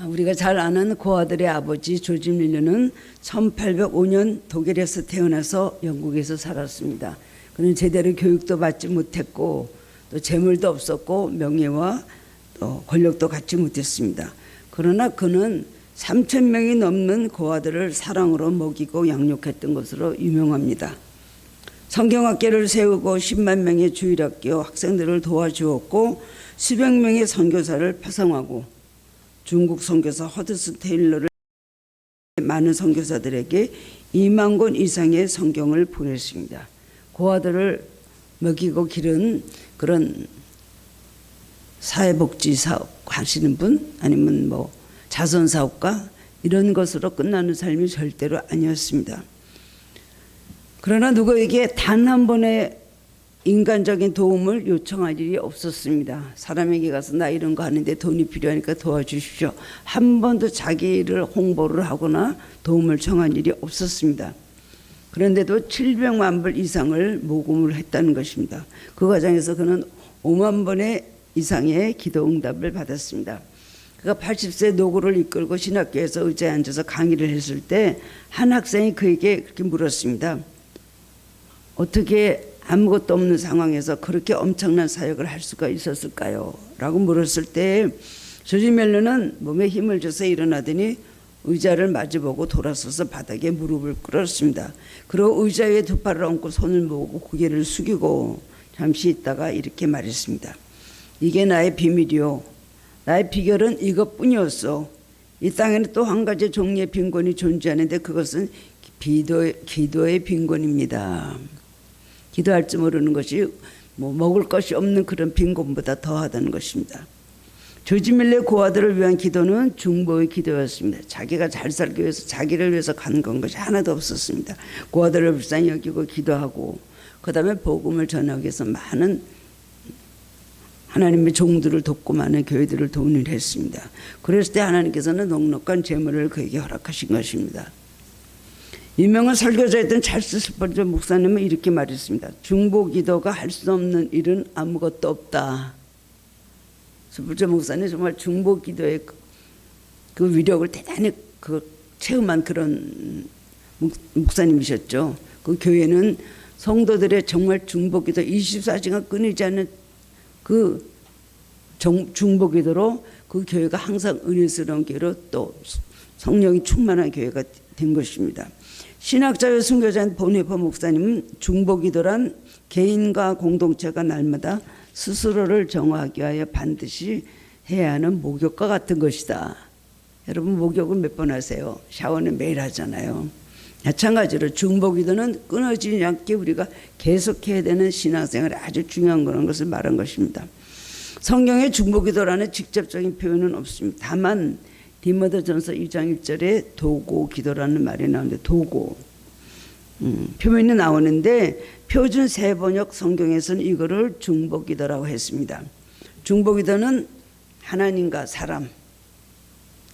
우리가 잘 아는 고아들의 아버지 조지 밀러는 1805년 독일에서 태어나서 영국에서 살았습니다. 그는 제대로 교육도 받지 못했고 또 재물도 없었고 명예와 또 권력도 갖지 못했습니다. 그러나 그는 3,000명이 넘는 고아들을 사랑으로 먹이고 양육했던 것으로 유명합니다. 성경학교를 세우고 10만 명의 주일학교 학생들을 도와주었고 수백 명의 선교사를 파송하고 중국 선교사 허드슨 테일러를 많은 선교사들에게 2만 권 이상의 성경을 보냈습니다. 고아들을 먹이고 기른 그런 사회복지 사업 하시는 분 아니면 뭐 자선사업가 이런 것으로 끝나는 삶이 절대로 아니었습니다. 그러나 누구에게 단 한 번의 인간적인 도움을 요청할 일이 없었습니다. 사람에게 가서 나 이런 거 하는데 돈이 필요하니까 도와주십시오. 한 번도 자기를 홍보를 하거나 도움을 청한 일이 없었습니다. 그런데도 700만 불 이상을 모금을 했다는 것입니다. 그 과정에서 그는 5만 번의 이상의 기도 응답을 받았습니다. 그가 80세 노고를 이끌고 신학교에서 의자에 앉아서 강의를 했을 때 한 학생이 그에게 그렇게 물었습니다. 어떻게 아무것도 없는 상황에서 그렇게 엄청난 사역을 할 수가 있었을까요? 라고 물었을 때 조지 밀러는 몸에 힘을 줘서 일어나더니 의자를 마주보고 돌아서서 바닥에 무릎을 꿇었습니다. 그리고 의자 위에 두 팔을 얹고 손을 모으고 고개를 숙이고 잠시 있다가 이렇게 말했습니다. 이게 나의 비밀이요. 나의 비결은 이것뿐이었어. 이 땅에는 또 한 가지 종류의 빈곤이 존재하는데 그것은 기도의 빈곤입니다. 기도할 줄 모르는 것이 뭐 먹을 것이 없는 그런 빈곤보다 더하다는 것입니다. 조지 밀러의 고아들을 위한 기도는 중보의 기도였습니다. 자기가 잘 살기 위해서 자기를 위해서 간 것이 하나도 없었습니다. 고아들을 불쌍히 여기고 기도하고 그 다음에 복음을 전하기 위해서 많은 하나님의 종들을 돕고 많은 교회들을 도우는 일을 했습니다. 그랬을 때 하나님께서는 넉넉한 재물을 그에게 허락하신 것입니다. 유명한 설교자였던 찰스 스펄전 목사님은 이렇게 말했습니다. 중보 기도가 할 수 없는 일은 아무것도 없다. 스펄전 목사님 정말 중보 기도의 그 위력을 대단히 체험한 그런 목사님이셨죠. 그 교회는 성도들의 정말 중보 기도 24시간 끊이지 않는 그 중보 기도로 그 교회가 항상 은혜스러운 교회로 또 성령이 충만한 교회가 된 것입니다. 신학자의 순교자인 보네퍼 목사님은 중보기도란 개인과 공동체가 날마다 스스로를 정화하기 위하여 반드시 해야 하는 목욕과 같은 것이다. 여러분 목욕은 몇 번 하세요? 샤워는 매일 하잖아요. 마찬가지로 중보기도는 끊어지지 않게 우리가 계속해야 되는 신앙생활에 아주 중요한 그런 것을 말한 것입니다. 성경에 중보기도라는 직접적인 표현은 없습니다. 다만 디모데전서 2장 1절에 도고 기도라는 말이 나오는데 도고 표면이 나오는데 표준 세번역 성경에서는 이거를 중보기도라고 했습니다. 중보기도는 하나님과 사람,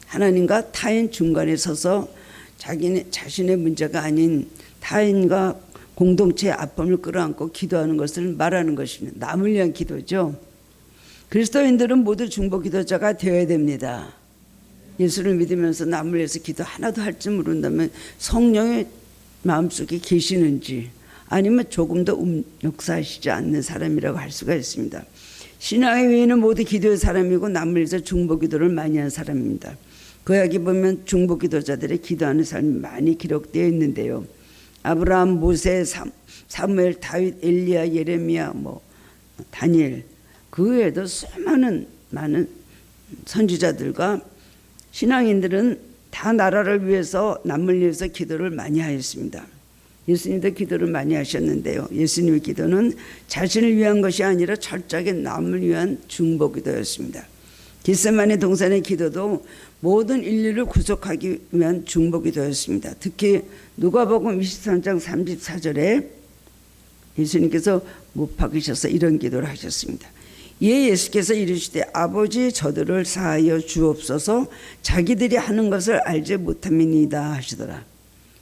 하나님과 타인 중간에 서서 자신의 문제가 아닌 타인과 공동체의 아픔을 끌어안고 기도하는 것을 말하는 것입니다. 남을 위한 기도죠. 그리스도인들은 모두 중보기도자가 되어야 됩니다. 예수를 믿으면서 남을 위해서 기도 하나도 할 줄 모른다면 성령의 마음속에 계시는지 아니면 조금도 역사하시지 않는 사람이라고 할 수가 있습니다. 신앙의 위인은 모두 기도의 사람이고 남을 위해서 중보기도를 많이 한 사람입니다. 구약에 보면 중보기도자들의 기도하는 삶이 많이 기록되어 있는데요. 아브라함, 모세, 사무엘, 다윗, 엘리야, 예레미야, 다니엘 그 외에도 수많은 많은 선지자들과 신앙인들은 다 나라를 위해서 남을 위해서 기도를 많이 하였습니다. 예수님도 기도를 많이 하셨는데요. 예수님의 기도는 자신을 위한 것이 아니라 철저하게 남을 위한 중보기도였습니다. 겟세마네 동산의 기도도 모든 인류를 구속하기 위한 중보기도였습니다. 특히 누가복음 23장 34절에 예수님께서 못 박으셔서 이런 기도를 하셨습니다. 이에 예수께서 이르시되 아버지 저들을 사하여 주옵소서 자기들이 하는 것을 알지 못함이니이다 하시더라.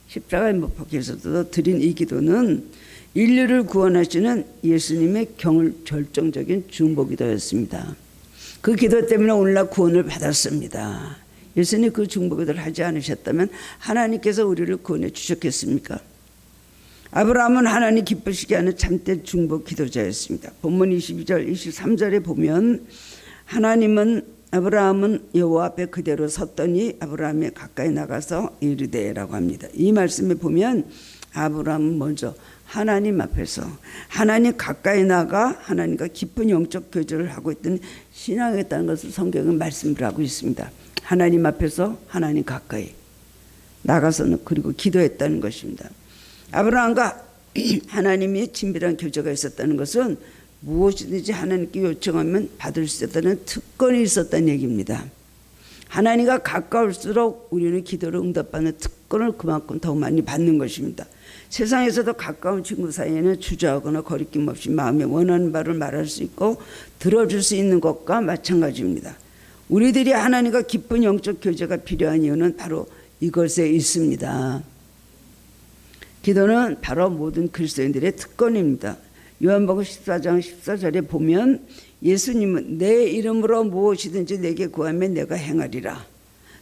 십자가에 못 박혀서도 드린 이 기도는 인류를 구원하시는 예수님의 결정적인 중보기도였습니다. 그 기도 때문에 오늘날 구원을 받았습니다. 예수님이 그 중보기도를 하지 않으셨다면 하나님께서 우리를 구원해 주셨겠습니까? 아브라함은 하나님 기쁘시게 하는 참된 중보 기도자였습니다. 본문 22절 23절에 보면 아브라함은 여호와 앞에 그대로 섰더니 아브라함이 가까이 나가서 이르되라고 합니다. 이 말씀에 보면 아브라함은 먼저 하나님 앞에서 하나님 가까이 나가 하나님과 깊은 영적 교제를 하고 있던 신앙이었다는 것을 성경은 말씀을 하고 있습니다. 하나님 앞에서 하나님 가까이 나가서는 그리고 기도했다는 것입니다. 아브라함과 하나님이 친밀한 교제가 있었다는 것은 무엇이든지 하나님께 요청하면 받을 수 있다는 특권이 있었다는 얘기입니다. 하나님과 가까울수록 우리는 기도를 응답받는 특권을 그만큼 더 많이 받는 것입니다. 세상에서도 가까운 친구 사이에는 주저하거나 거리낌 없이 마음에 원하는 바를 말할 수 있고 들어줄 수 있는 것과 마찬가지입니다. 우리들이 하나님과 깊은 영적 교제가 필요한 이유는 바로 이것에 있습니다. 기도는 바로 모든 그리스도인들의 특권입니다. 요한복음 14장 14절에 보면 예수님은 내 이름으로 무엇이든지 내게 구하면 내가 행하리라.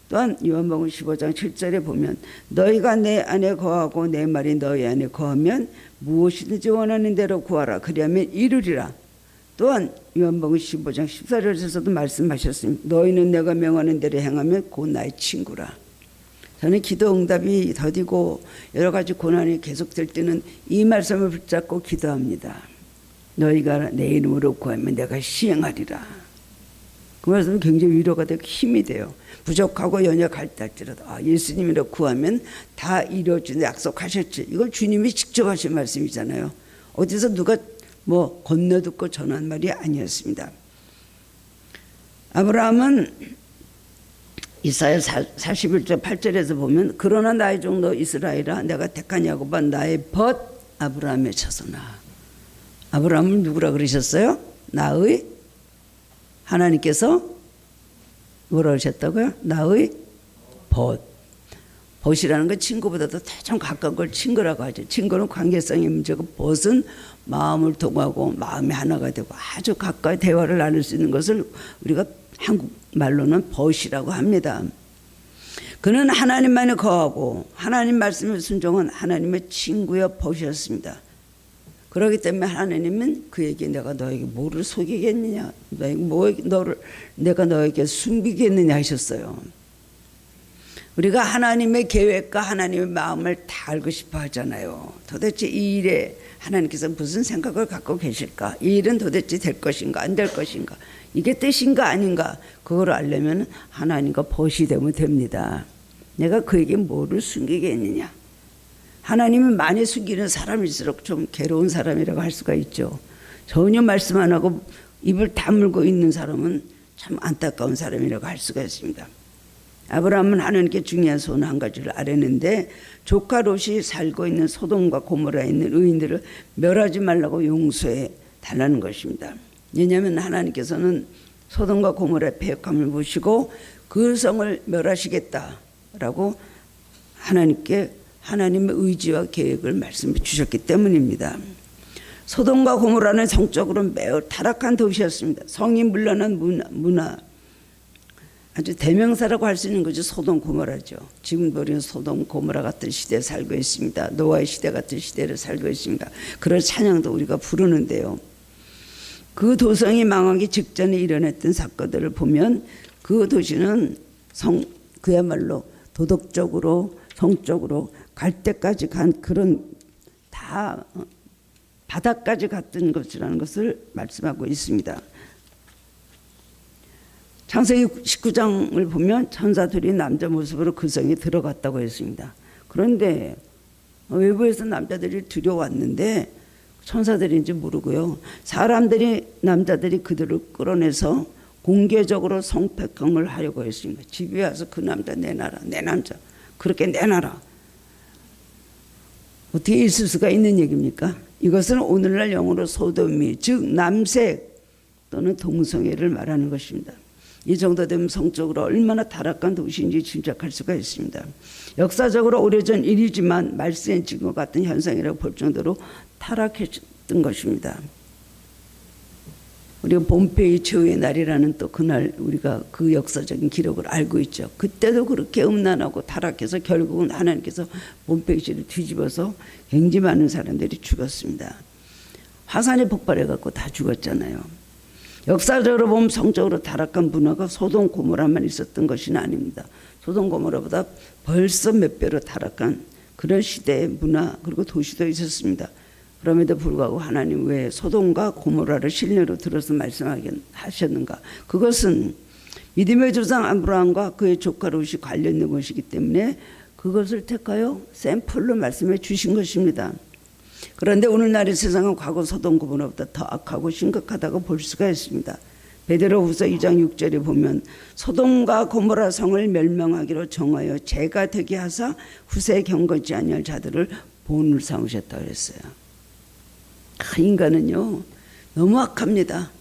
또한 요한복음 15장 7절에 보면 너희가 내 안에 거하고 내 말이 너희 안에 거하면 무엇이든지 원하는 대로 구하라. 그리하면 이루리라. 또한 요한복음 15장 14절에서도 말씀하셨습니다. 너희는 내가 명하는 대로 행하면 곧 나의 친구라. 저는 기도 응답이 더디고 여러 가지 고난이 계속될 때는 이 말씀을 붙잡고 기도합니다. 너희가 내 이름으로 구하면 내가 시행하리라. 그 말씀은 굉장히 위로가 되고 힘이 돼요. 부족하고 연약할 때 할지라도 예수님으로 구하면 다 이루어진다 약속하셨지. 이걸 주님이 직접 하신 말씀이잖아요. 어디서 누가 건너듣고 전한 말이 아니었습니다. 아브라함은 이사야 41절 8절에서 보면 그러나 나의 종도 이스라엘아 내가 택한 야곱아 나의 벗 아브라함의 자손아. 아브라함을 누구라 그러셨어요? 나의 하나님께서 뭐라 그러셨다고요? 나의 벗. 벗이라는 건 친구보다도 좀 가까운 걸 친구라고 하죠. 친구는 관계성의 문제고 벗은 마음을 통하고 마음이 하나가 되고 아주 가까이 대화를 나눌 수 있는 것을 우리가 한국말로는 벗이라고 합니다. 그는 하나님만에 거하고 하나님 말씀에 순종한 하나님의 친구여 벗이었습니다. 그렇기 때문에 하나님은 그에게 내가 너에게 뭐를 속이겠느냐, 내가 너에게 숨기겠느냐 하셨어요. 우리가 하나님의 계획과 하나님의 마음을 다 알고 싶어 하잖아요. 도대체 이 일에 하나님께서 무슨 생각을 갖고 계실까? 이 일은 도대체 될 것인가 안 될 것인가? 이게 뜻인가 아닌가? 그걸 알려면 하나님과 벗이 되면 됩니다. 내가 그에게 뭐를 숨기겠느냐? 하나님은 많이 숨기는 사람일수록 좀 괴로운 사람이라고 할 수가 있죠. 전혀 말씀 안 하고 입을 다물고 있는 사람은 참 안타까운 사람이라고 할 수가 있습니다. 아브라함은 하나님께 중요한 소원 한 가지를 알았는데 조카 롯이 살고 있는 소돔과 고모라에 있는 의인들을 멸하지 말라고 용서해 달라는 것입니다. 왜냐하면 하나님께서는 소돔과 고모라의 패역함을 보시고 그 성을 멸하시겠다라고 하나님의 의지와 계획을 말씀해 주셨기 때문입니다. 소돔과 고모라는 성적으로 매우 타락한 도시였습니다. 성이 물러난 문화 아주 대명사라고 할 수 있는 거죠. 소돔 고모라죠. 지금도 우리는 소돔 고모라 같은 시대에 살고 있습니다. 노아의 시대 같은 시대를 살고 있습니다. 그런 찬양도 우리가 부르는데요. 그 도성이 망하기 직전에 일어났던 사건들을 보면 그 도시는 그야말로 도덕적으로 성적으로 갈 때까지 간 그런 다 바닥까지 갔던 것이라는 것을 말씀하고 있습니다. 창세기 19장을 보면 천사들이 남자 모습으로 그 성에 들어갔다고 했습니다. 그런데 외부에서 남자들이 들여왔는데 천사들인지 모르고요. 남자들이 그들을 끌어내서 공개적으로 성폭행을 하려고 했습니다. 집에 와서 그 남자 내놔라, 내 남자 그렇게 내놔라. 어떻게 있을 수가 있는 얘기입니까? 이것은 오늘날 영어로 소돔이 즉 남색 또는 동성애를 말하는 것입니다. 이 정도 되면 성적으로 얼마나 타락한 도시인지 짐작할 수가 있습니다. 역사적으로 오래전 일이지만 말세인 지금 같은 현상이라고 볼 정도로 타락했던 것입니다. 우리가 봄페이 최후의 날이라는 또 그날 우리가 그 역사적인 기록을 알고 있죠. 그때도 그렇게 음란하고 타락해서 결국은 하나님께서 봄페이지를 뒤집어서 굉장히 많은 사람들이 죽었습니다. 화산이 폭발해갖고 다 죽었잖아요. 역사적으로 보면 성적으로 타락한 문화가 소돔 고모라만 있었던 것이 아닙니다. 소돔 고모라보다 벌써 몇 배로 타락한 그런 시대의 문화 그리고 도시도 있었습니다. 그럼에도 불구하고 하나님 왜 소돔과 고모라를 실내로 들어서 말씀하셨는가? 그것은 믿음의 조상 아브라함과 그의 조카 롯이 관련된 것이기 때문에 그것을 택하여 샘플로 말씀해 주신 것입니다. 그런데 오늘날의 세상은 과거 소돔 고모라보다 더 악하고 심각하다고 볼 수가 있습니다. 베드로후서 2장 6절에 보면 소돔과 고모라 성을 멸망하기로 정하여 죄가 되게 하사 후세에 경건치 아니할 자들을 본을 삼으셨다고 했어요. 인간은요 너무 악합니다.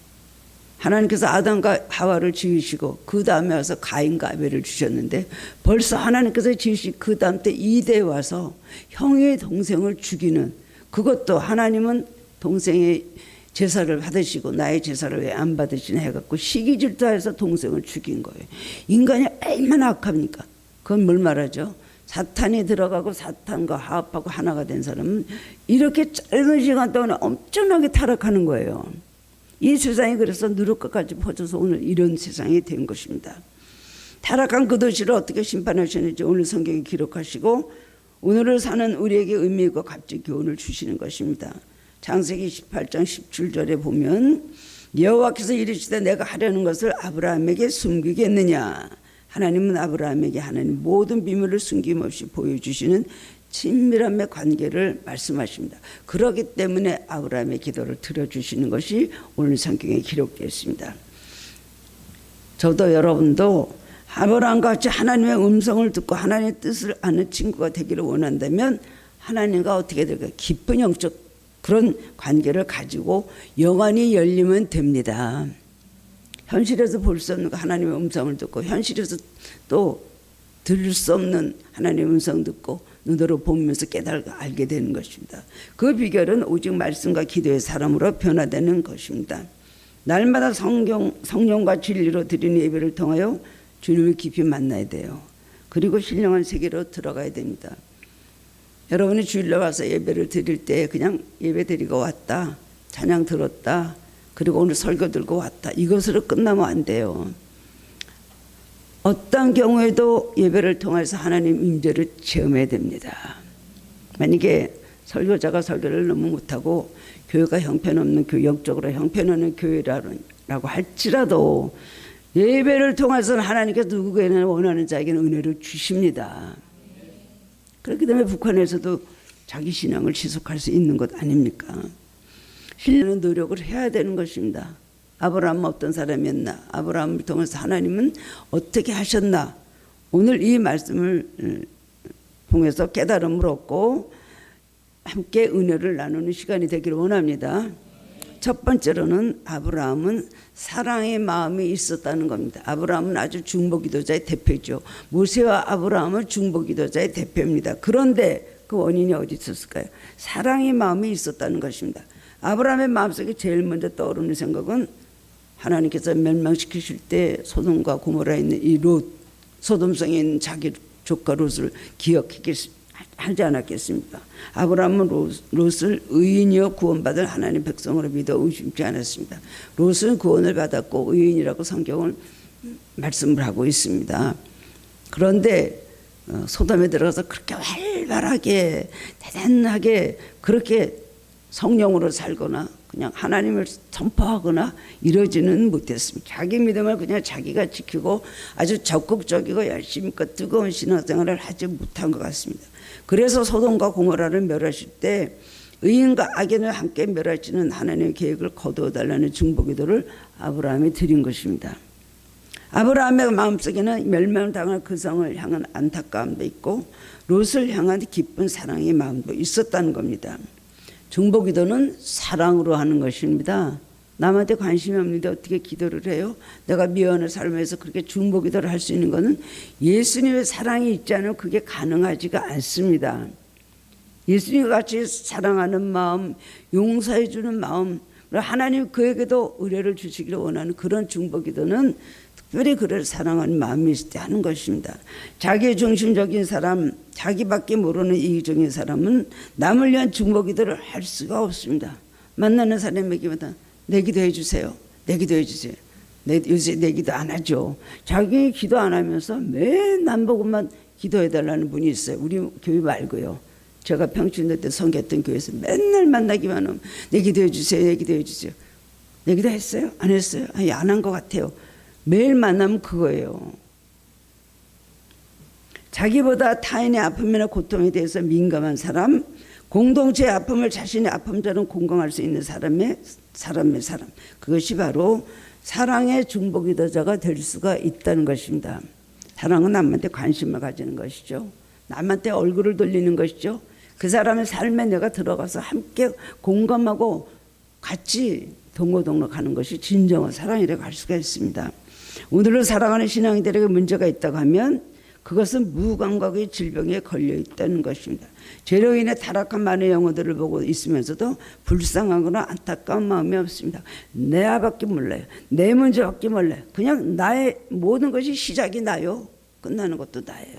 하나님께서 아담과 하와를 지으시고 그 다음에 와서 가인과 아벨을 주셨는데 벌써 하나님께서 지으신 그 다음 때 이대에 와서 형의 동생을 죽이는, 그것도 하나님은 동생의 제사를 받으시고 나의 제사를 왜 안 받으시나 해갖고 시기질투해서 동생을 죽인 거예요. 인간이 얼마나 악합니까? 그건 뭘 말하죠? 사탄이 들어가고 사탄과 화합하고 하나가 된 사람은 이렇게 짧은 시간 동안에 엄청나게 타락하는 거예요. 이 세상이 그래서 누를 것까지 퍼져서 오늘 이런 세상이 된 것입니다. 타락한 그 도시를 어떻게 심판하셨는지 오늘 성경에 기록하시고 오늘을 사는 우리에게 의미 있고 값진 교훈을 주시는 것입니다. 창세기 18장 17절에 보면 여호와께서 이르시되 내가 하려는 것을 아브라함에게 숨기겠느냐. 하나님은 아브라함에게 하나님 모든 비밀을 숨김없이 보여주시는 친밀함의 관계를 말씀하십니다. 그렇기 때문에 아브라함의 기도를 들어주시는 것이 오늘 성경에 기록되어 있습니다. 저도 여러분도 아브라함과 같이 하나님의 음성을 듣고 하나님의 뜻을 아는 친구가 되기를 원한다면 하나님과 어떻게 될까요? 깊은 영적 그런 관계를 가지고 영안이 열리면 됩니다. 현실에서 볼 수 없는 하나님의 음성을 듣고 현실에서 또 들을 수 없는 하나님의 음성 듣고 눈으로 보면서 깨달고 알게 되는 것입니다. 그 비결은 오직 말씀과 기도의 사람으로 변화되는 것입니다. 날마다 성령과 진리로 드리는 예배를 통하여 주님을 깊이 만나야 돼요. 그리고 신령한 세계로 들어가야 됩니다. 여러분이 주일날 와서 예배를 드릴 때 그냥 예배 드리고 왔다, 찬양 들었다, 그리고 오늘 설교 들고 왔다, 이것으로 끝나면 안 돼요. 어떤 경우에도 예배를 통해서 하나님 임재를 체험해야 됩니다. 만약에 설교자가 설교를 너무 못하고 교회가 형편없는 영적으로 형편없는 교회라고 할지라도 예배를 통해서는 하나님께서 누구에게나 원하는 자에게는 은혜를 주십니다. 그렇기 때문에 북한에서도 자기 신앙을 지속할 수 있는 것 아닙니까? 신뢰는 노력을 해야 되는 것입니다. 아브라함은 어떤 사람이었나? 아브라함을 통해서 하나님은 어떻게 하셨나? 오늘 이 말씀을 통해서 깨달음을 얻고 함께 은혜를 나누는 시간이 되기를 원합니다. 첫 번째로는 아브라함은 사랑의 마음이 있었다는 겁니다. 아브라함은 아주 중보기도자의 대표죠. 모세와 아브라함은 중보기도자의 대표입니다. 그런데 그 원인이 어디 있었을까요? 사랑의 마음이 있었다는 것입니다. 아브라함의 마음속에 제일 먼저 떠오르는 생각은 하나님께서 멸망시키실 때 소돔과 고모라에 있는 이 롯, 소돔성에 있는 자기 조카 롯을 기억하지 않았겠습니까? 아브라함은 롯을 의인이여 구원받을 하나님 백성으로 믿어 의심치 않았습니다. 롯은 구원을 받았고 의인이라고 성경을 말씀을 하고 있습니다. 그런데 소돔에 들어가서 그렇게 활발하게 대단하게 그렇게 성령으로 살거나 그냥 하나님을 선포하거나 이러지는 못했습니다. 자기 믿음을 그냥 자기가 지키고 아주 적극적이고 열심히 있고 뜨거운 신앙생활을 하지 못한 것 같습니다. 그래서 소돔과 고모라를 멸하실 때 의인과 악인을 함께 멸하시는 하나님의 계획을 거두어달라는 중보기도를 아브라함이 드린 것입니다. 아브라함의 마음속에는 멸망당할 그 성을 향한 안타까움도 있고 롯을 향한 기쁜 사랑의 마음도 있었다는 겁니다. 중보기도는 사랑으로 하는 것입니다. 남한테 관심이 없는데 어떻게 기도를 해요? 내가 미워하는 삶에서 그렇게 중보기도를 할 수 있는 것은 예수님의 사랑이 있지 않으면 그게 가능하지가 않습니다. 예수님 같이 사랑하는 마음, 용서해 주는 마음, 하나님 그에게도 의뢰를 주시기를 원하는 그런 중보기도는 특별히 그를 사랑하는 마음이 있을 때 하는 것입니다. 자기 중심적인 사람, 자기밖에 모르는 이기적인 사람은 남을 위한 중보기도를 할 수가 없습니다. 만나는 사람에게마다 내 기도해 주세요. 내 기도해 주세요. 요새 내 기도 안 하죠. 자기 기도 안 하면서 매일 남 보고만 기도해 달라는 분이 있어요. 우리 교회 말고요. 제가 평촌대 때 섬겼던 교회에서 맨날 만나기만 하면 내 기도해 주세요. 내 기도해 주세요. 내 기도 했어요? 안 했어요? 아니, 안 한 것 같아요. 매일 만나면 그거예요. 자기보다 타인의 아픔이나 고통에 대해서 민감한 사람, 공동체의 아픔을 자신의 아픔처럼 공감할 수 있는 사람. 그것이 바로 사랑의 중보기도자가 될 수가 있다는 것입니다. 사랑은 남한테 관심을 가지는 것이죠. 남한테 얼굴을 돌리는 것이죠. 그 사람의 삶에 내가 들어가서 함께 공감하고 같이 동고동락하는 것이 진정한 사랑이라고 할 수가 있습니다. 오늘을 살아가는 신앙인들에게 문제가 있다고 하면 그것은 무감각의 질병에 걸려 있다는 것입니다. 죄로 인해 타락한 많은 영혼들을 보고 있으면서도 불쌍하거나 안타까운 마음이 없습니다. 내아밖에 몰라요. 내 문제밖에 몰라요. 그냥 나의 모든 것이 시작이 나요. 끝나는 것도 나예요.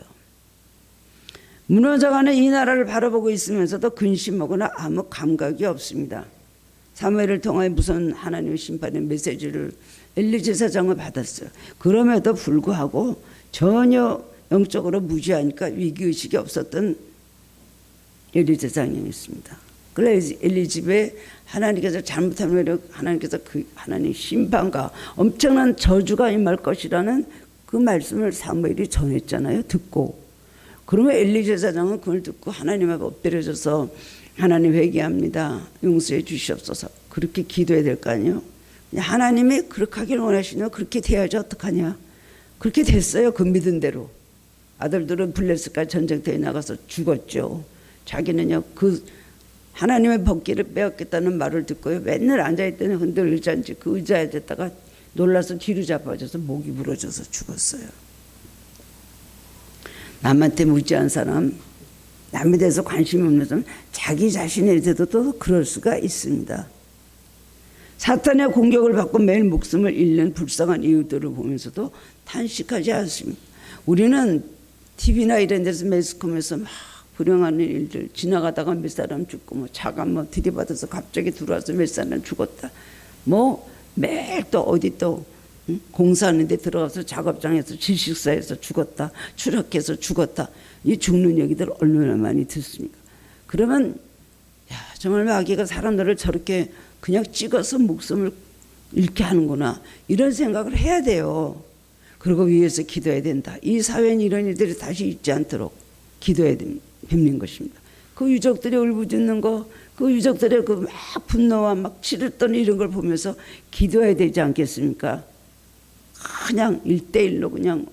무너져가는 이 나라를 바라보고 있으면서도 근심하거나 아무 감각이 없습니다. 사무엘을 통하여 무서운 하나님의 심판의 메시지를 엘리 제사장을 받았어요. 그럼에도 불구하고 전혀 영적으로 무지하니까 위기의식이 없었던 엘리 제사장이었습니다. 그래서 엘리 집에 하나님께서 잘못하면 하나님께서 그 하나님 심판과 엄청난 저주가 임할 것이라는 그 말씀을 사무엘이 전했잖아요. 듣고. 그러면 엘리 제사장은 그걸 듣고 하나님 앞에 엎드려져서 하나님 회개합니다. 용서해 주시옵소서. 그렇게 기도해야 될 거 아니에요. 하나님이 그렇게 하길 원하시면 그렇게 돼야지 어떡하냐. 그렇게 됐어요. 그 믿은 대로. 아들들은 블레셋까지 전쟁터에 나가서 죽었죠. 자기는요 그 하나님의 법궤를 빼앗겠다는 말을 듣고요 맨날 앉아있더니 흔들 의자인지 그 의자에 앉았다가 놀라서 뒤로 자빠져서 목이 부러져서 죽었어요. 남한테 무지한 사람, 남에 대해서 관심이 없는 사람, 자기 자신에 대해서도 또 그럴 수가 있습니다. 사탄의 공격을 받고 매일 목숨을 잃는 불쌍한 이웃들을 보면서도 탄식하지 않습니다. 우리는 TV나 이런 데서 매스컴에서 막 불행한 일들 지나가다가 몇 사람 죽고 뭐 차가 뭐 들이받아서 갑자기 들어와서 몇 사람 죽었다. 뭐 매일 또 어디 또 공사하는 데 들어가서 작업장에서 질식사에서 죽었다. 추락해서 죽었다. 이 죽는 얘기들 얼마나 많이 듣습니까? 그러면 야, 정말 마귀가 사람들을 저렇게 그냥 찍어서 목숨을 잃게 하는구나. 이런 생각을 해야 돼요. 그리고 위에서 기도해야 된다. 이 사회는 이런 일들이 다시 있지 않도록 기도해야 됩는 것입니다. 그 유족들이 울부짖는 거, 그 유족들의 그 막 분노와 막 치르던 이런 걸 보면서 기도해야 되지 않겠습니까? 그냥 1대1로 그냥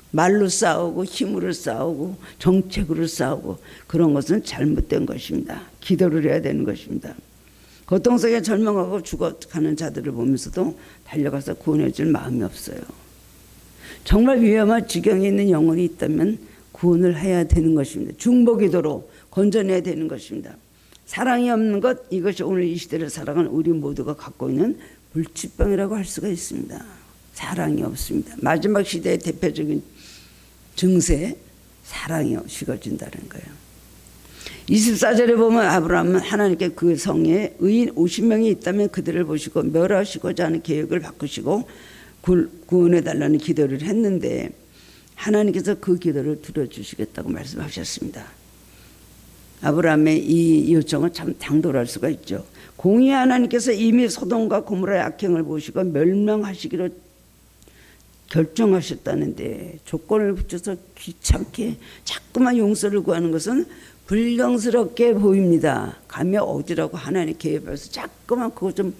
말로 싸우고 힘으로 싸우고 정책으로 싸우고 그런 것은 잘못된 것입니다. 기도를 해야 되는 것입니다. 고통 속에 절망하고 죽어가는 자들을 보면서도 달려가서 구원해 줄 마음이 없어요. 정말 위험한 지경에 있는 영혼이 있다면 구원을 해야 되는 것입니다. 중보기도로 건져내야 되는 것입니다. 사랑이 없는 것, 이것이 오늘 이 시대를 살아가는 우리 모두가 갖고 있는 불치병이라고 할 수가 있습니다. 사랑이 없습니다. 마지막 시대의 대표적인 증세, 사랑이 식어진다는 거예요. 24절에 보면 아브라함은 하나님께 그 성에 의인 50명이 있다면 그들을 보시고 멸하시고자 하는 계획을 바꾸시고 구원해달라는 기도를 했는데 하나님께서 그 기도를 들어주시겠다고 말씀하셨습니다. 아브라함의 이 요청은 참 당돌할 수가 있죠. 공의 하나님께서 이미 소돔과 고모라의 악행을 보시고 멸망하시기로 결정하셨다는데 조건을 붙여서 귀찮게 자꾸만 용서를 구하는 것은 불경스럽게 보입니다. 가면 어디라고 하나님 개입해서 자꾸만 그거 좀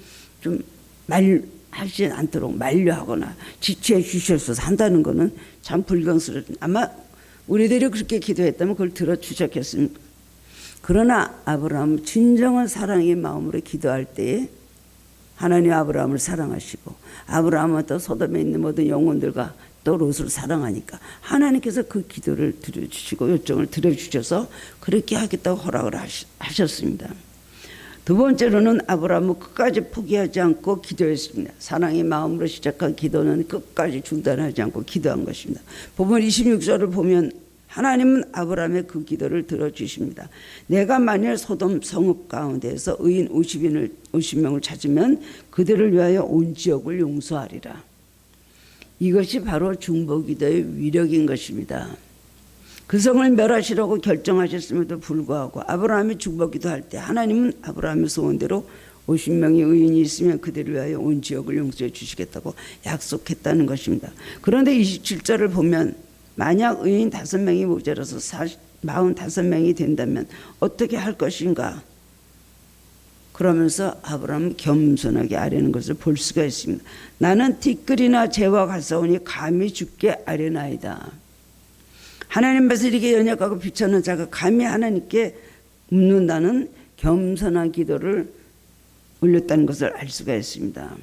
하지 않도록 만류하거나 지체해 주셔서 한다는 것은 참 불경스럽습니다. 아마 우리들이 그렇게 기도했다면 그걸 들어주셨겠습니까? 그러나 아브라함은 진정한 사랑의 마음으로 기도할 때에 하나님 아브라함을 사랑하시고 아브라함은 또 소돔에 있는 모든 영혼들과 또 롯을 사랑하니까 하나님께서 그 기도를 들어주시고 요청을 들어주셔서 그렇게 하겠다고 허락을 하셨습니다. 두 번째로는 아브라함은 끝까지 포기하지 않고 기도했습니다. 사랑의 마음으로 시작한 기도는 끝까지 중단하지 않고 기도한 것입니다. 본문 26절을 보면 하나님은 아브라함의 그 기도를 들어주십니다. 내가 만일 소돔 성읍 가운데에서 의인 50명을 찾으면 그들을 위하여 온 지역을 용서하리라. 이것이 바로 중보기도의 위력인 것입니다. 그 성을 멸하시려고 결정하셨음에도 불구하고 아브라함이 중보기도할 때 하나님은 아브라함의 소원대로 50명의 의인이 있으면 그들을 위하여 온 지역을 용서해 주시겠다고 약속했다는 것입니다. 그런데 27절을 보면 만약 의인 5명이 모자라서 45명이 된다면 어떻게 할 것인가? 그러면서 아브라함은 겸손하게 아뢰는 것을 볼 수가 있습니다. 나는 티끌이나 재와 가사오니 감히 죽게 아뢰나이다. 하나님 앞에서 이렇게 연약하고 비천한 자가 감히 하나님께 묻는다는 겸손한 기도를 올렸다는 것을 알 수가 있습니다.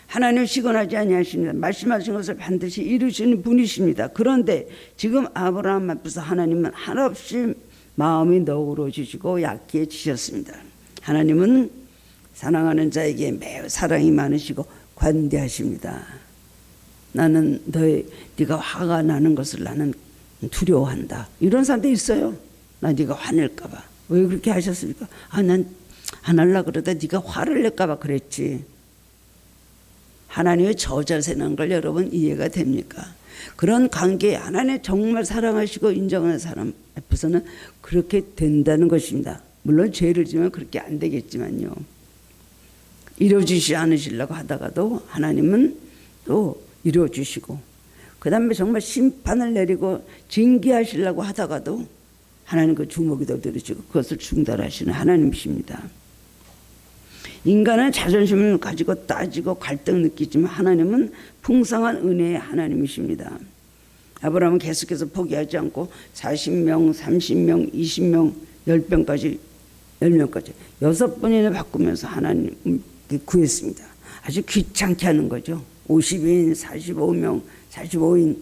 하나님은 시건하지 아니하십니다. 말씀하신 것을 반드시 이루시는 분이십니다. 그런데 지금 아브라함 앞에서 하나님은 한없이 마음이 너그러지시고 약해지셨습니다. 하나님은 사랑하는 자에게 매우 사랑이 많으시고 관대하십니다. 나는 네가 화가 나는 것을 나는 두려워한다. 이런 사람도 있어요. 나 네가 화낼까 봐. 왜 그렇게 하셨습니까? 난 안 하려고 그러다 네가 화를 낼까 봐 그랬지. 하나님의 저자세라는 걸 여러분 이해가 됩니까? 그런 관계에 하나님 정말 사랑하시고 인정하는 사람 앞에서는 그렇게 된다는 것입니다. 물론 죄를 지면 그렇게 안 되겠지만요. 이루어지지 않으시려고 하다가도 하나님은 또 이루어주시고 그 다음에 정말 심판을 내리고 징계하시려고 하다가도 하나님 그 주먹이도 들으시고 그것을 중단하시는 하나님이십니다. 인간은 자존심을 가지고 따지고 갈등 느끼지만 하나님은 풍성한 은혜의 하나님이십니다. 아브라함은 계속해서 포기하지 않고 40명, 30명, 20명, 10명까지 6번이나 바꾸면서 하나님 구했습니다. 아주 귀찮게 하는 거죠. 50인, 45명, 45인,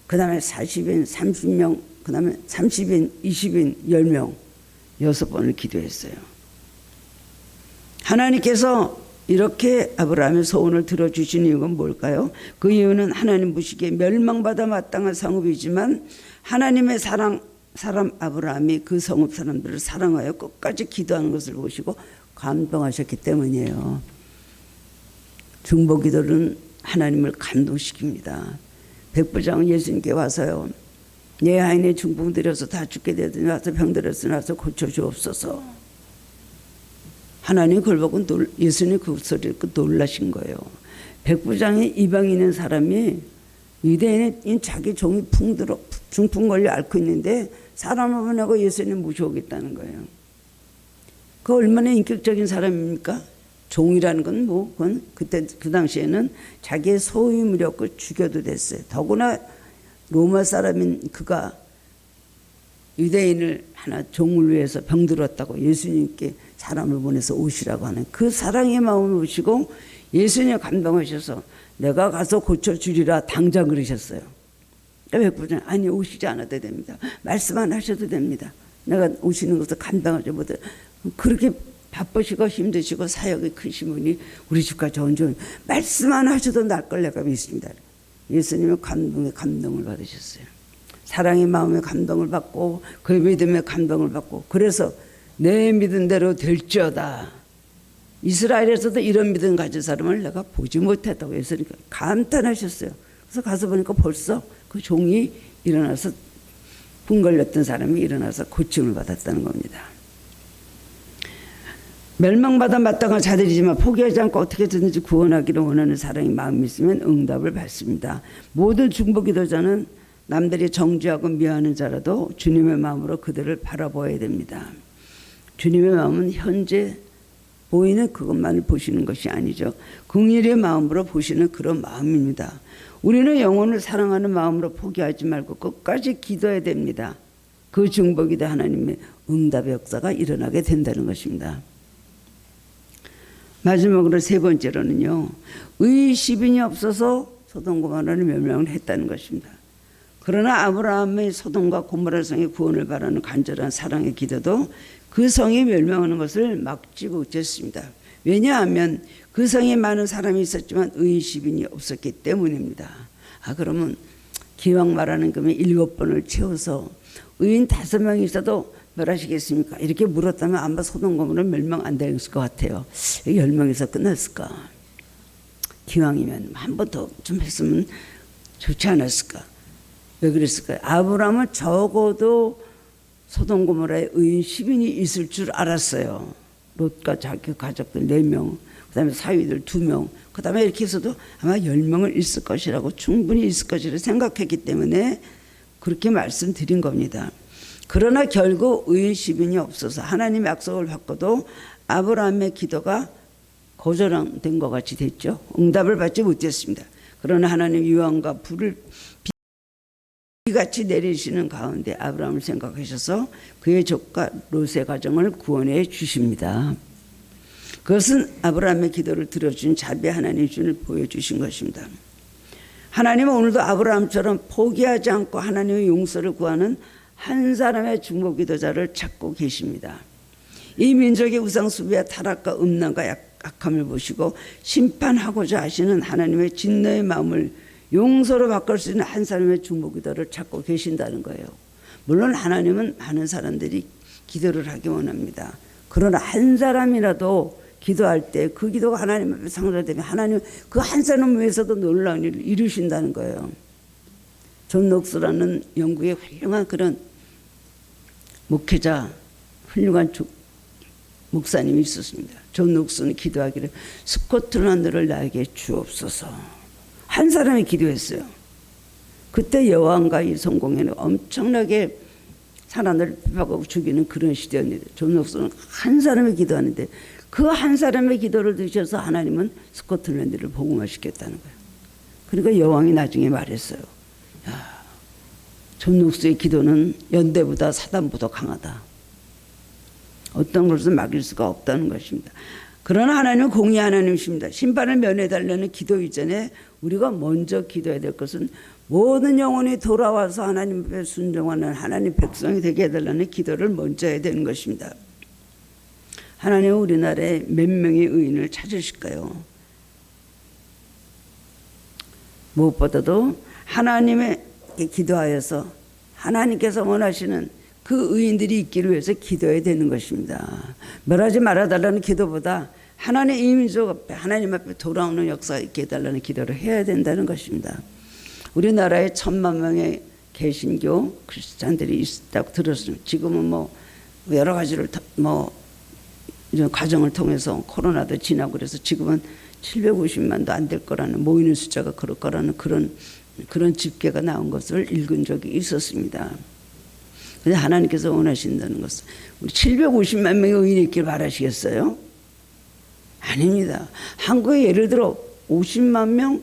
그 다음에 40인, 30명, 그 다음에 30인, 20인, 10명 6번을 기도했어요. 하나님께서 이렇게 아브라함의 소원을 들어주신 이유가 뭘까요? 그 이유는 하나님 보시기에 멸망받아 마땅한 성읍이지만 하나님의 사람 아브라함이 그 성읍 사람들을 사랑하여 끝까지 기도하는 것을 보시고 감동하셨기 때문이에요. 중보기도는 하나님을 감동시킵니다. 백부장은 예수님께 와서요. 내 하인의 중풍 들여서 다 죽게 되더니 와서 병들었으니 와서 고쳐주옵소서. 하나님 그걸 보고 예수님 그 소리를 듣고 놀라신 거예요. 백부장이 이방인인 사람이 유대인인 자기 종이 중풍 걸려 앓고 있는데 사람을 보내고 예수님 모셔오겠다는 거예요. 그 얼마나 인격적인 사람입니까? 종이라는 건 그건 그때 그 당시에는 자기의 소유물이었고 죽여도 됐어요. 더구나 로마 사람인 그가 유대인을 하나 종을 위해서 병들었다고 예수님께 사람을 보내서 오시라고 하는 그 사랑의 마음을 보시고 예수님 감동하셔서 내가 가서 고쳐주리라 당장 그러셨어요. 백부장 아니 오시지 않아도 됩니다. 말씀만 하셔도 됩니다. 내가 오시는 것을 감당하지 못해. 그렇게 바쁘시고 힘드시고 사역이 크신 분이 우리 집까지 온전 말씀만 하셔도 날 걸 내가 믿습니다. 예수님은 감동을 받으셨어요. 사랑의 마음에 감동을 받고 그 믿음에 감동을 받고 그래서 내 믿은 대로 될지어다. 이스라엘에서도 이런 믿음 가진 사람을 내가 보지 못했다고 했으니까 감탄하셨어요. 그래서 가서 보니까 벌써 그 종이 일어나서 분 걸렸던 사람이 일어나서 고침을 받았다는 겁니다. 멸망받아 마땅한 자들이지만 포기하지 않고 어떻게든지 구원하기를 원하는 사랑의 마음이 있으면 응답을 받습니다. 모든 중보기도자는 남들이 정죄하고 미워하는 자라도 주님의 마음으로 그들을 바라보아야 됩니다. 주님의 마음은 현재 보이는 그것만을 보시는 것이 아니죠. 긍휼의 마음으로 보시는 그런 마음입니다. 우리는 영혼을 사랑하는 마음으로 포기하지 말고 끝까지 기도해야 됩니다. 그 중보기도 하나님의 응답의 역사가 일어나게 된다는 것입니다. 마지막으로 세 번째로는요. 의시빈이 없어서 소돔 고모라를 멸망을 했다는 것입니다. 그러나 아브라함의 소돔과 고모라 성의 구원을 바라는 간절한 사랑의 기도도 그 성이 멸망하는 것을 막지 못했습니다. 왜냐하면 그 성에 많은 사람이 있었지만 의인 10인이 없었기 때문입니다. 그러면 기왕 말하는 거면 7번을 채워서 의인 5명이 있어도 멸하시겠습니까? 이렇게 물었다면 아마 소돔 고모라 멸망 안 됐을 것 같아요. 10명에서 끝났을까? 기왕이면 한 번 더 좀 했으면 좋지 않았을까? 왜 그랬을까요? 아브라함은 적어도 소돔 고모라에 의인 10인이 있을 줄 알았어요. 롯과 자기 가족들 4명, 그 다음에 사위들 2명, 그 다음에 이렇게 해서도 아마 10명은 있을 것이라고, 충분히 있을 것이라고 생각했기 때문에 그렇게 말씀드린 겁니다. 그러나 결국 의인 10인이 없어서 하나님의 약속을 받고도 아브라함의 기도가 거절된 것 같이 됐죠. 응답을 받지 못했습니다. 그러나 하나님 유황과 불을 비같이 내리시는 가운데 아브라함을 생각하셔서 그의 조카 롯의 가정을 구원해 주십니다. 그것은 아브라함의 기도를 들어준 자비 하나님의 준을 보여주신 것입니다. 하나님은 오늘도 아브라함처럼 포기하지 않고 하나님의 용서를 구하는 한 사람의 중보기도자를 찾고 계십니다. 이 민족의 우상숭배와 타락과 음란과 약함을 보시고 심판하고자 하시는 하나님의 진노의 마음을 용서로 바꿀 수 있는 한 사람의 중보기도를 찾고 계신다는 거예요. 물론 하나님은 많은 사람들이 기도를 하기 원합니다. 그러나 한 사람이라도 기도할 때 그 기도가 하나님 앞에 상달되면 하나님 그 한 사람 위해서도 놀라운 일을 이루신다는 거예요. 존 녹스라는 영국의 훌륭한 그런 목회자, 훌륭한 목사님이 있었습니다. 존 녹스는 기도하기를 스코틀랜드를 나에게 주옵소서. 한 사람이 기도했어요. 그때 여왕과 이 성공회는 엄청나게 사람들을 비박하고 죽이는 그런 시대였는데 존 녹스는 한 사람이 기도하는데 그 한 사람의 기도를 드셔서 하나님은 스코틀랜드를 복음화시켰다는 거예요. 그러니까 여왕이 나중에 말했어요. 야, 존 녹스의 기도는 연대보다 사단보다 강하다. 어떤 것을 막을 수가 없다는 것입니다. 그러나 하나님은 공의 하나님이십니다. 심판을 면해달라는 기도 이전에 우리가 먼저 기도해야 될 것은 모든 영혼이 돌아와서 하나님 앞에 순종하는 하나님 백성이 되게 해달라는 기도를 먼저 해야 되는 것입니다. 하나님은 우리나라에 몇 명의 의인을 찾으실까요? 무엇보다도 하나님에게 기도하여서 하나님께서 원하시는 그 의인들이 있기를 위해서 기도해야 되는 것입니다. 멸하지 말아달라는 기도보다 하나님의 이민족 앞에 하나님 앞에 돌아오는 역사가 있게 해달라는 기도를 해야 된다는 것입니다. 우리나라에 10,000명의 개신교 크리스찬들이 있다고 들었습니다. 지금은 뭐 여러 가지를 과정을 통해서 코로나도 지나고 그래서 지금은 750만도 안 될 거라는 모이는 숫자가 그럴 거라는 그런 집계가 나온 것을 읽은 적이 있었습니다. 근데 하나님께서 원하신다는 것은 우리 750만 명의 의인이 있길 바라시겠어요? 아닙니다. 한국에 예를 들어 50만 명,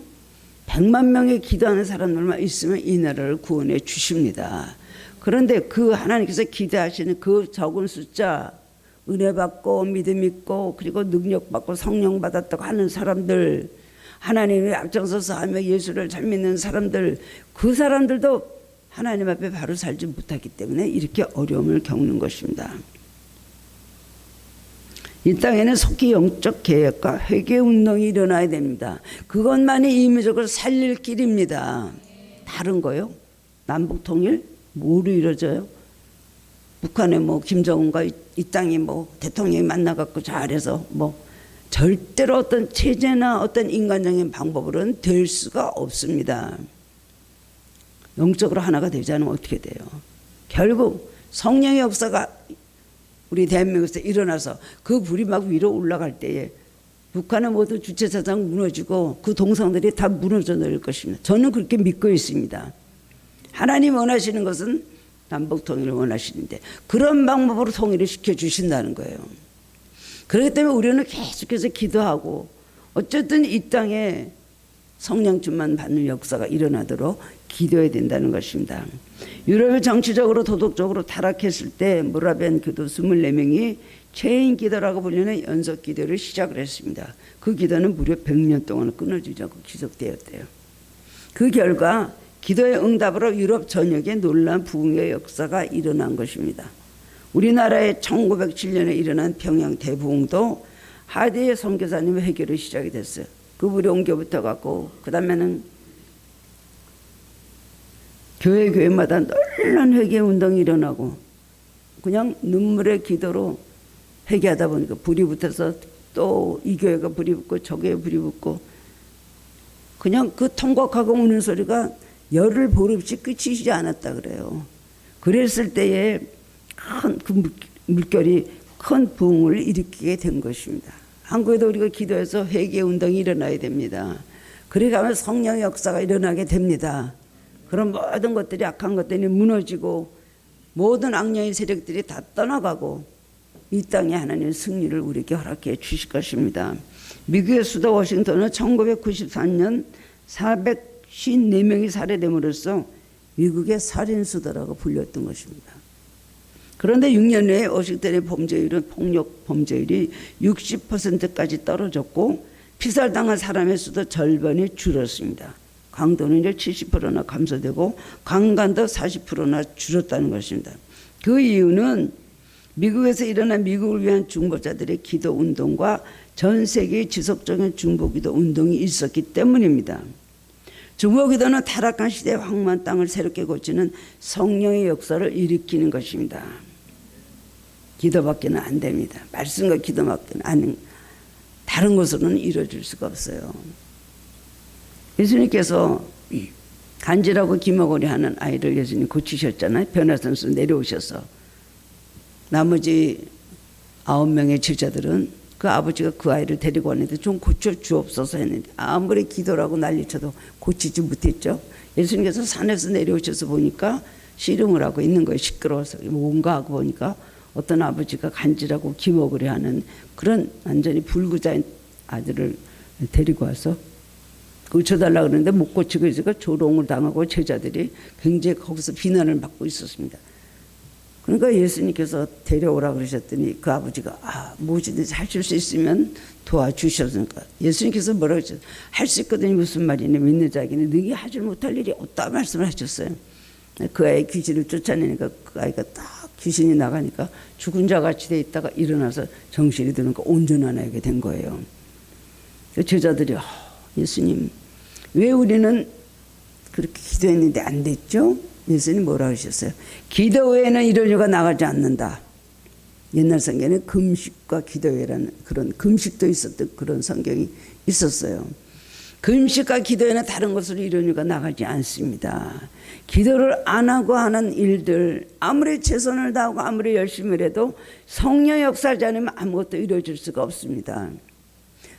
100만 명의 기도하는 사람들만 있으면 이 나라를 구원해 주십니다. 그런데 그 하나님께서 기도하시는 그 적은 숫자, 은혜 받고 믿음 있고 그리고 능력 받고 성령 받았다고 하는 사람들, 하나님의 앞장서서 하며 예수를 잘 믿는 사람들, 그 사람들도 하나님 앞에 바로 살지 못하기 때문에 이렇게 어려움을 겪는 것입니다. 이 땅에는 속히 영적 개혁과 회개 운동이 일어나야 됩니다. 그것만이 이 민족을 살릴 길입니다. 다른 거요? 남북 통일 뭐로 이루어져요? 북한에 뭐 김정은과 이 땅이 뭐 대통령이 만나갖고 잘해서 뭐 절대로 어떤 체제나 어떤 인간적인 방법으로는 될 수가 없습니다. 영적으로 하나가 되지 않으면 어떻게 돼요? 결국 성령의 역사가 우리 대한민국에서 일어나서 그 불이 막 위로 올라갈 때에 북한의 모든 주체사상 무너지고 그 동상들이 다 무너져 내릴 것입니다. 저는 그렇게 믿고 있습니다. 하나님 원하시는 것은 남북 통일을 원하시는데 그런 방법으로 통일을 시켜주신다는 거예요. 그렇기 때문에 우리는 계속해서 기도하고 어쨌든 이 땅에 성령춤만 받는 역사가 일어나도록 기도해야 된다는 것입니다. 유럽이 정치적으로 도덕적으로 타락했을 때 모라비안 교도 24명이 체인 기도라고 불리는 연속 기도를 시작을 했습니다. 그 기도는 무려 100년 동안 끊어지지 않고 지속되었대요. 그 결과 기도의 응답으로 유럽 전역에 놀라운 부흥의 역사가 일어난 것입니다. 우리나라에 1907년에 일어난 평양 대부흥도 하대의 선교사님의 회개로 시작이 됐어요. 그분이 옮겨붙어 갖고 그 다음에는 교회마다 놀란 회개 운동이 일어나고 그냥 눈물의 기도로 회개하다 보니까 불이 붙어서 또 이 교회가 불이 붙고 저 교회 불이 붙고 그냥 그 통곡하고 우는 소리가 열흘 보름씩 끝이지 않았다 그래요. 그랬을 때에 큰 그 물결이 큰 부흥을 일으키게 된 것입니다. 한국에도 우리가 기도해서 회개 운동이 일어나야 됩니다. 그래 가면 성령의 역사가 일어나게 됩니다. 그런 모든 것들이 악한 것들이 무너지고 모든 악령의 세력들이 다 떠나가고 이 땅에 하나님의 승리를 우리에게 허락해 주실 것입니다. 미국의 수도 워싱턴은 1993년 454명이 살해됨으로써 미국의 살인수도라고 불렸던 것입니다. 그런데 6년 후에 워싱턴의 범죄율은 폭력 범죄율이 60%까지 떨어졌고 피살당한 사람의 수도 절반이 줄었습니다. 강도는 이제 70%나 감소되고 강간도 40%나 줄었다는 것입니다. 그 이유는 미국에서 일어난 미국을 위한 중보자들의 기도 운동과 전 세계의 지속적인 중보기도 운동이 있었기 때문입니다. 중보기도는 타락한 시대의 황무한 땅을 새롭게 고치는 성령의 역사를 일으키는 것입니다. 기도밖에는 안 됩니다. 말씀과 기도밖에는 안, 다른 것으로는 이루어질 수가 없어요. 예수님께서 간질하고 기머거리 하는 아이를 예수님 고치셨잖아요. 변화선수 내려오셔서. 나머지 9명의 제자들은 그 아버지가 그 아이를 데리고 왔는데 좀 고쳐주옵소서 했는데 아무리 기도라고 난리쳐도 고치지 못했죠. 예수님께서 산에서 내려오셔서 보니까 씨름을 하고 있는 거예요. 시끄러워서 뭔가 하고 보니까 어떤 아버지가 간질하고 기머거리 하는 그런 완전히 불구자인 아들을 데리고 와서 고쳐달라고 그러는데 못 고치고 있으니까 조롱을 당하고 제자들이 굉장히 거기서 비난을 받고 있었습니다. 그러니까 예수님께서 데려오라 그러셨더니 그 아버지가 무엇이든지 하실 수 있으면 도와주셨으니까 예수님께서 뭐라고 하셨어요? 할 수 있거든요. 무슨 말이냐. 믿는 자에게는 능히 하지 못할 일이 없다 말씀을 하셨어요. 그 아이 귀신을 쫓아내니까 그 아이가 딱 귀신이 나가니까 죽은 자같이 돼 있다가 일어나서 정신이 드니까 온전한 아이가 된 거예요. 그 제자들이 예수님 왜 우리는 그렇게 기도했는데 안 됐죠? 예수님 뭐라고 하셨어요? 기도 외에는 이런 일가 나가지 않는다. 옛날 성경에는 금식과 기도 외라는 그런 금식도 있었던 그런 성경이 있었어요. 금식과 기도 외에는 다른 것으로 이런 일가 나가지 않습니다. 기도를 안 하고 하는 일들 아무리 최선을 다하고 아무리 열심히 해도 성령 역사하지 않으면 아무것도 이루어질 수가 없습니다.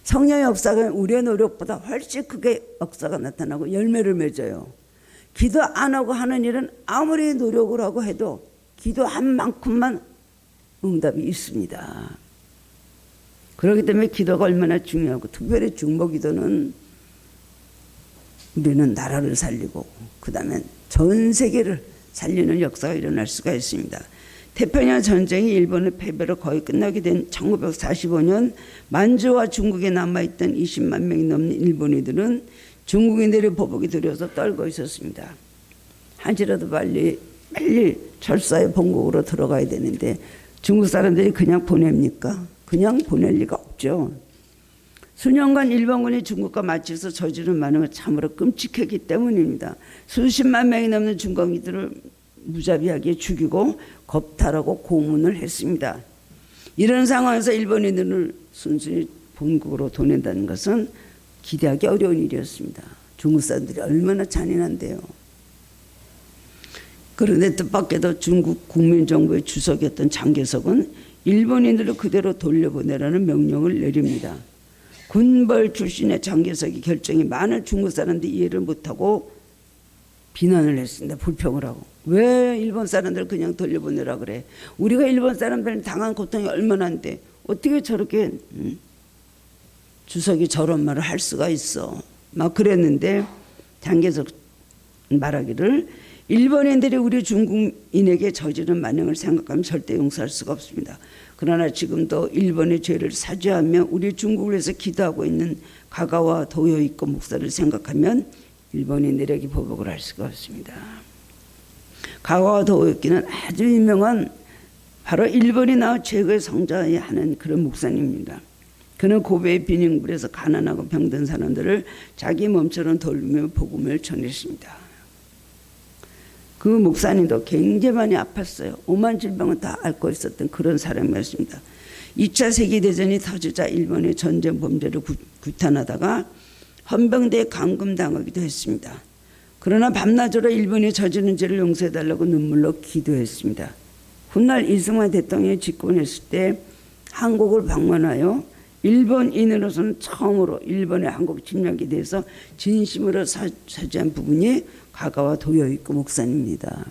성령의 역사가 우리의 노력보다 훨씬 크게 역사가 나타나고 열매를 맺어요. 기도 안 하고 하는 일은 아무리 노력을 하고 해도 기도한 만큼만 응답이 있습니다. 그렇기 때문에 기도가 얼마나 중요하고 특별히 중보기도는 우리는 나라를 살리고 그 다음에 전 세계를 살리는 역사가 일어날 수가 있습니다. 태평양 전쟁이 일본의 패배로 거의 끝나게 된 1945년 만주와 중국에 남아있던 20만 명이 넘는 일본인들은 중국인들의 보복이 두려워서 떨고 있었습니다. 한시라도 빨리 철사의 본국으로 들어가야 되는데 중국 사람들이 그냥 보냅니까? 그냥 보낼 리가 없죠. 수년간 일본군이 중국과 맞춰서 저지른 많은 참으로 끔찍했기 때문입니다. 수십만 명이 넘는 중국인들을 무자비하게 죽이고 겁탈하고 고문을 했습니다. 이런 상황에서 일본인들을 순순히 본국으로 보낸다는 것은 기대하기 어려운 일이었습니다. 중국 사람들이 얼마나 잔인한데요. 그런데 뜻밖에도 중국 국민정부의 주석이었던 장개석은 일본인들을 그대로 돌려보내라는 명령을 내립니다. 군벌 출신의 장개석이 결정이 많은 중국 사람들이 이해를 못하고 비난을 했습니다. 불평을 하고. 왜 일본 사람들 그냥 돌려보내라 그래. 우리가 일본 사람들 당한 고통이 얼마나인데 어떻게 저렇게 주석이 저런 말을 할 수가 있어. 막 그랬는데 장개석 말하기를 일본인들이 우리 중국인에게 저지른 만행을 생각하면 절대 용서할 수가 없습니다. 그러나 지금도 일본의 죄를 사죄하며 우리 중국을 위해서 기도하고 있는 가가와 도요이코 목사를 생각하면 일본인들에게 보복을 할 수가 없습니다. 가가와 도요이코는 아주 유명한 바로 일본이 나와 최고의 성자야 하는 그런 목사님입니다. 그는 고베의 빈혈물에서 가난하고 병든 사람들을 자기 몸처럼 돌보며 복음을 전했습니다. 그 목사님도 굉장히 많이 아팠어요. 오만 질병을 다 앓고 있었던 그런 사람이었습니다. 2차 세계대전이 터지자 일본의 전쟁 범죄를 규탄하다가 헌병대에 감금당하기도 했습니다. 그러나 밤낮으로 일본이 저지른 죄를 용서해달라고 눈물로 기도했습니다. 훗날 이승만 대통령이 집권했을 때 한국을 방문하여 일본인으로서는 처음으로 일본의 한국 침략에 대해서 진심으로 사죄한 부분이 가가와 도요이코 목사님입니다.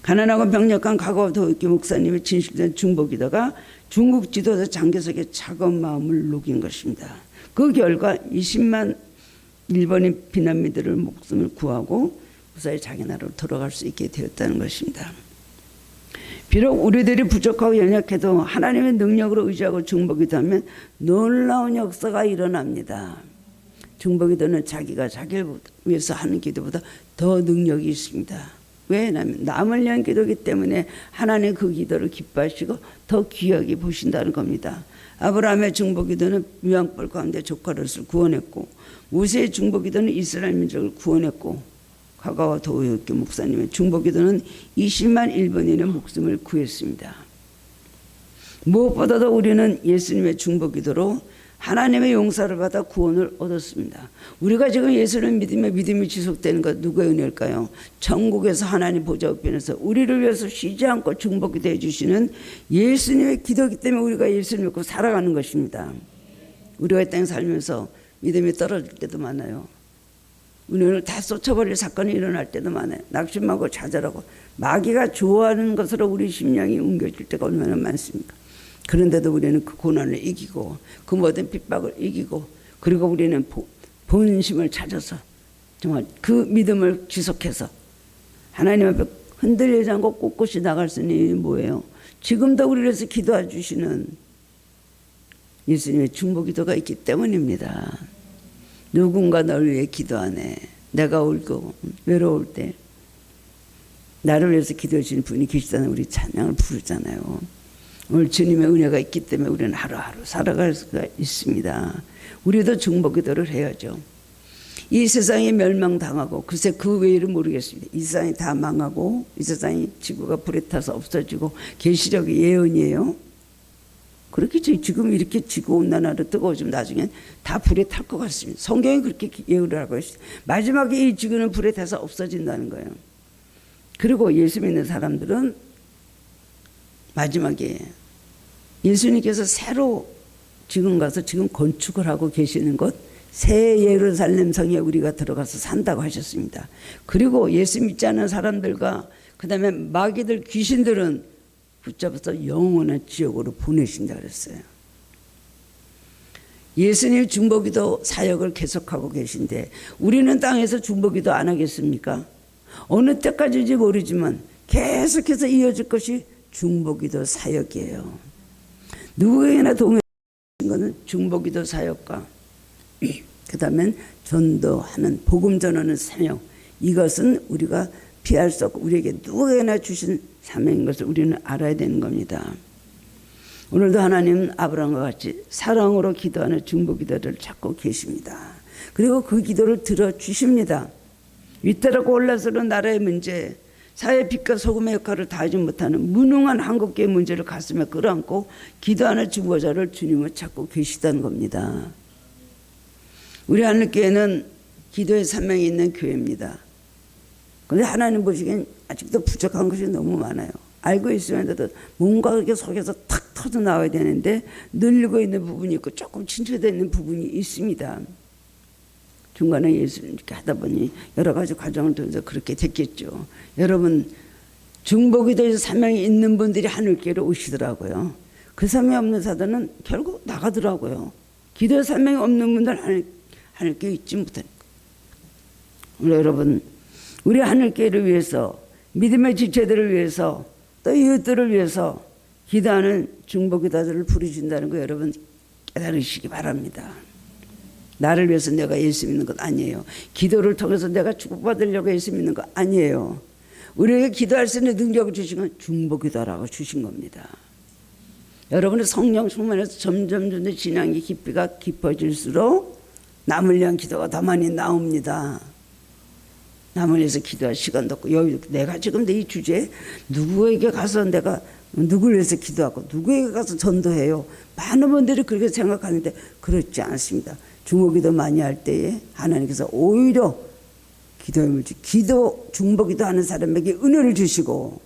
가난하고 병력한 가가와 도요이코 목사님의 진실된 중보기도가 중국 지도자 장개석의 차가운 마음을 녹인 것입니다. 그 결과 20만 일본인 피난민들을 목숨을 구하고 무사히 자기 나라로 돌아갈 수 있게 되었다는 것입니다. 비록 우리들이 부족하고 연약해도 하나님의 능력으로 의지하고 중보기도하면 놀라운 역사가 일어납니다. 중보기도는 자기가 자기를 위해서 하는 기도보다 더 능력이 있습니다. 왜냐하면 남을 위한 기도이기 때문에 하나님 그 기도를 기뻐하시고 더 귀하게 보신다는 겁니다. 아브라함의 중보기도는 유황불 가운데 조카 롯을 구원했고, 모세의 중보기도는 이스라엘 민족을 구원했고, 가가와 도요이코 목사님의 중보기도는 20만 일본인의 목숨을 구했습니다. 무엇보다도 우리는 예수님의 중보기도로 하나님의 용서를 받아 구원을 얻었습니다. 우리가 지금 예수를 믿으며 믿음이 지속되는 것 누구의 은혜일까요? 천국에서 하나님 보좌 우편에서 우리를 위해서 쉬지 않고 중보기도 해주시는 예수님의 기도이기 때문에 우리가 예수를 믿고 살아가는 것입니다. 우리가 이 땅에 살면서 믿음이 떨어질 때도 많아요. 은혜를 다 쏟아버릴 사건이 일어날 때도 많아요. 낙심하고 좌절하고 마귀가 좋아하는 것으로 우리 심령이 옮겨질 때가 얼마나 많습니까? 그런데도 우리는 그 고난을 이기고 그 모든 핍박을 이기고, 그리고 우리는 본심을 찾아서 정말 그 믿음을 지속해서 하나님 앞에 흔들리지 않고 꿋꿋이 나갈 수 있는 일이 뭐예요? 지금도 우리를 위해서 기도해 주시는 예수님의 중보기도가 있기 때문입니다. 누군가 널 위해 기도하네. 내가 울고 외로울 때 나를 위해서 기도해 주시는 분이 계시다는 우리 찬양을 부르잖아요. 오늘 주님의 은혜가 있기 때문에 우리는 하루하루 살아갈 수가 있습니다. 우리도 중보기도를 해야죠. 이 세상이 멸망당하고, 글쎄 그 외일은 모르겠습니다. 이 세상이 다 망하고 이 세상이 지구가 불에 타서 없어지고 계시록의 예언이에요. 그렇겠죠. 지금 이렇게 지구온난화로 뜨거워지면 나중엔 다 불에 탈 것 같습니다. 성경이 그렇게 예언을 하고 있습니다. 마지막에 이 지구는 불에 타서 없어진다는 거예요. 그리고 예수 믿는 사람들은 마지막에 예수님께서 새로 지금 가서 지금 건축을 하고 계시는 곳, 새 예루살렘 성에 우리가 들어가서 산다고 하셨습니다. 그리고 예수 믿지 않는 사람들과 그 다음에 마귀들 귀신들은 붙잡아서 영원한 지옥으로 보내신다 그랬어요. 예수님 중보기도 사역을 계속하고 계신데 우리는 땅에서 중보기도 안 하겠습니까? 어느 때까지인지 모르지만 계속해서 이어질 것이 중보기도 사역이에요. 누구에게나 동행하는 것은 중보기도 사역과 그 다음엔 전도하는 복음 전하는 사명, 이것은 우리가 피할 수 없고 우리에게 누구에게나 주신 사명인 것을 우리는 알아야 되는 겁니다. 오늘도 하나님은 아브라함과 같이 사랑으로 기도하는 중보기도를 찾고 계십니다. 그리고 그 기도를 들어주십니다. 위태롭고 올라서는 나라의 문제, 사회 빛과 소금의 역할을 다하지 못하는 무능한 한국계의 문제를 가슴에 끌어안고 기도하는 중보자를 주님을 찾고 계시다는 겁니다. 우리 하늘교회는 기도의 사명이 있는 교회입니다. 그런데 하나님 보시기엔 아직도 부족한 것이 너무 많아요. 알고 있으면서도 뭔가 그렇게 속에서 탁 터져 나와야 되는데 늘리고 있는 부분이 있고 조금 침체되어 있는 부분이 있습니다. 중간에 예수를 이렇게 하다 보니 여러 가지 과정을 통해서 그렇게 됐겠죠. 여러분, 중보기도에서 사명이 있는 분들이 하늘교회로 오시더라고요. 그 사명이 없는 사람은 결국 나가더라고요. 기도에 사명이 없는 분들 하늘교회에 있지 못하니까. 오늘 여러분, 우리 하늘교회를 위해서, 믿음의 지체들을 위해서, 또 이웃들을 위해서 기도하는 중보기도자들을 부르신다는 거 여러분 깨달으시기 바랍니다. 나를 위해서 내가 예수 믿는 것 아니에요. 기도를 통해서 내가 축복받으려고 예수 믿는 것 아니에요. 우리에게 기도할 수 있는 능력을 주신 건 중보기도라고 주신 겁니다. 여러분의 성령 충만해서 점점 신앙의 깊이가 깊어질수록 남을 위한 기도가 더 많이 나옵니다. 남을 위해서 기도할 시간도 없고 여유. 내가 지금 이 주제에 누구에게 가서 내가 누구를 위해서 기도하고 누구에게 가서 전도해요. 많은 분들이 그렇게 생각하는데 그렇지 않습니다. 중보기도 많이 할 때에 하나님께서 오히려 기도의 물질, 중보기도 하는 사람에게 은혜를 주시고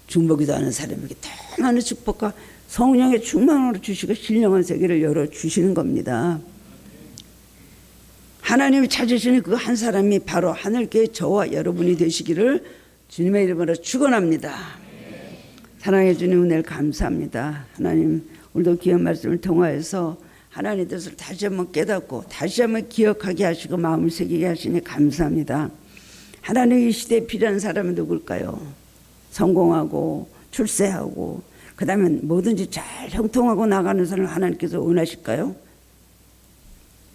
중보기도 하는 사람에게 더 많은 축복과 성령의 충만으로 주시고 신령한 세계를 열어주시는 겁니다. 하나님이 찾으시는 그 한 사람이 바로 하늘교회 저와 여러분이 되시기를 주님의 이름으로 축원합니다. 사랑해 주님 은혜를 감사합니다. 하나님 오늘도 귀한 말씀을 통하여서 하나님의 뜻을 다시 한번 깨닫고 다시 한번 기억하게 하시고 마음을 새기게 하시니 감사합니다. 하나님 이 시대에 필요한 사람은 누굴까요? 성공하고 출세하고 그 다음에 뭐든지 잘 형통하고 나가는 사람을 하나님께서 원하실까요?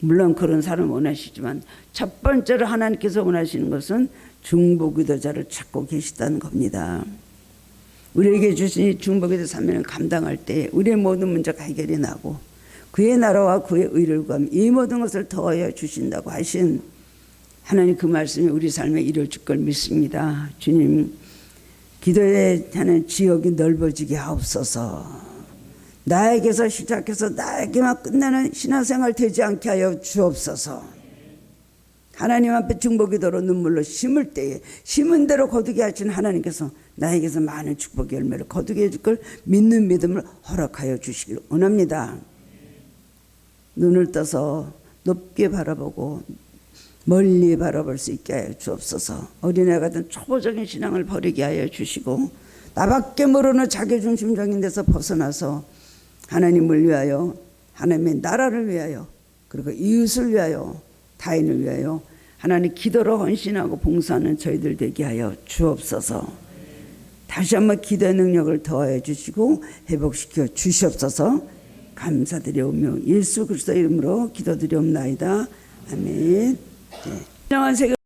물론 그런 사람을 원하시지만 첫 번째로 하나님께서 원하시는 것은 중보기도자를 찾고 계시다는 겁니다. 우리에게 주신 중보기도 사명을 감당할 때 우리의 모든 문제가 해결이 나고 그의 나라와 그의 의를 구하며 이 모든 것을 더하여 주신다고 하신 하나님 그 말씀이 우리 삶에 이루어질 걸 믿습니다. 주님 기도에 하는 지역이 넓어지게 하옵소서. 나에게서 시작해서 나에게만 끝나는 신앙생활 되지 않게 하여 주옵소서. 하나님 앞에 중보기도로 눈물로 심을 때에 심은 대로 거두게 하신 하나님께서 나에게서 많은 축복의 열매를 거두게 해줄 걸 믿는 믿음을 허락하여 주시기를 원합니다. 눈을 떠서 높게 바라보고 멀리 바라볼 수 있게 하여 주옵소서. 어린애 같은 초보적인 신앙을 버리게 하여 주시고 나밖에 모르는 자기중심적인 데서 벗어나서 하나님을 위하여 하나님의 나라를 위하여 그리고 이웃을 위하여 타인을 위하여 하나님 기도로 헌신하고 봉사하는 저희들 되게 하여 주옵소서. 다시 한번 기도의 능력을 더하여 주시고 회복시켜 주시옵소서. 감사드리오며 예수 그리스도 이름으로 기도드리옵나이다. 아멘. 네.